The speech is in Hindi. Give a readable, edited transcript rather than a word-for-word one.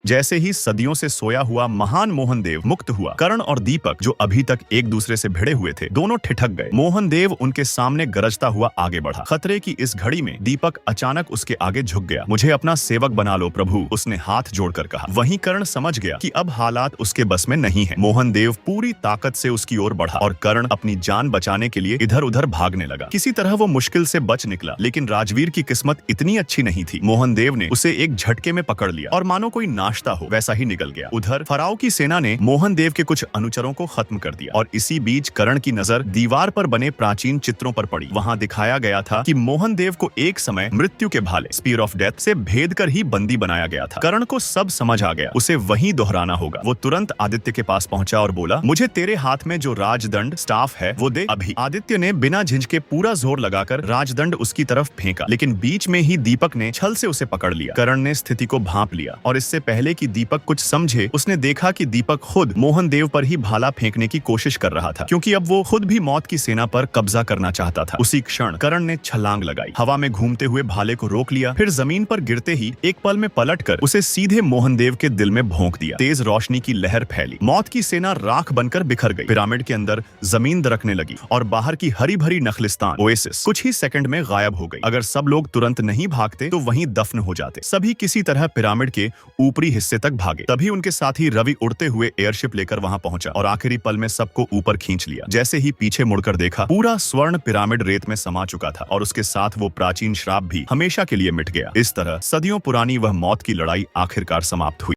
जैसे ही सदियों से सोया हुआ महान मोहनदेव मुक्त हुआ, कर्ण और दीपक जो अभी तक एक दूसरे से भिड़े हुए थे, दोनों ठिठक गए। मोहनदेव उनके सामने गरजता हुआ आगे बढ़ा। खतरे की इस घड़ी में दीपक अचानक उसके आगे झुक गया। मुझे अपना सेवक बना लो प्रभु, उसने हाथ जोड़कर कहा। वहीं कर्ण समझ गया कि अब हालात उसके बस में नहीं है। मोहनदेव पूरी ताकत से उसकी ओर बढ़ा और कर्ण अपनी जान बचाने के लिए इधर उधर भागने लगा। किसी तरह वो मुश्किल से बच निकला, लेकिन राजवीर की किस्मत इतनी अच्छी नहीं थी। मोहनदेव ने उसे एक झटके में पकड़ लिया और मानो कोई नाश्ता हो वैसा ही निकल गया। उधर फराओ की सेना ने मोहनदेव के कुछ अनुचरों को खत्म कर दिया और इसी बीच कर्ण की नजर दीवार पर बने प्राचीन चित्रों पर पड़ी। वहां दिखाया गया था कि मोहनदेव को एक समय मृत्यु के भाले स्पीयर ऑफ डेथ से भेद कर ही बंदी बनाया गया था। कर्ण को सब समझ आ गया, उसे वहीं दोहराना होगा। वो तुरंत आदित्य के पास पहुंचा और बोला, मुझे तेरे हाथ में जो राजदंड स्टाफ है वो दे अभी। आदित्य ने बिना झिझके पूरा जोर लगाकर राजदंड उसकी तरफ फेंका, लेकिन बीच में ही दीपक ने छल से उसे पकड़ लिया। कर्ण ने स्थिति को भांप लिया और इससे पहले कि दीपक कुछ समझे, उसने देखा कि दीपक खुद मोहनदेव पर ही भाला फेंकने की कोशिश कर रहा था, क्योंकि अब वो खुद भी मौत की सेना पर कब्जा करना चाहता था। उसी क्षण कर्ण ने छलांग लगाई, हवा में घूमते हुए भाले को रोक लिया, फिर जमीन पर गिरते ही एक पल में पलटकर उसे सीधे मोहनदेव के दिल में भोंक दिया। तेज रोशनी की लहर फैली, मौत की सेना राख बनकर बिखर गई। पिरामिड के अंदर जमीन दरकने लगी और बाहर की हरी भरी नखलिस्तान ओएसिस कुछ ही सेकंड में गायब हो गई। अगर सब लोग तुरंत नहीं भागते तो वहीं दफन हो जाते। सभी किसी तरह पिरामिड के ऊपरी हिस्से तक भागे। तभी उनके साथी रवि उड़ते हुए एयरशिप लेकर वहां पहुंचा और आखिरी पल में सबको ऊपर खींच लिया। जैसे ही पीछे मुड़कर देखा, पूरा स्वर्ण पिरामिड रेत में समा चुका था और उसके साथ वो प्राचीन श्राप भी हमेशा के लिए मिट गया। इस तरह सदियों पुरानी वह मौत की लड़ाई आखिरकार समाप्त हुई।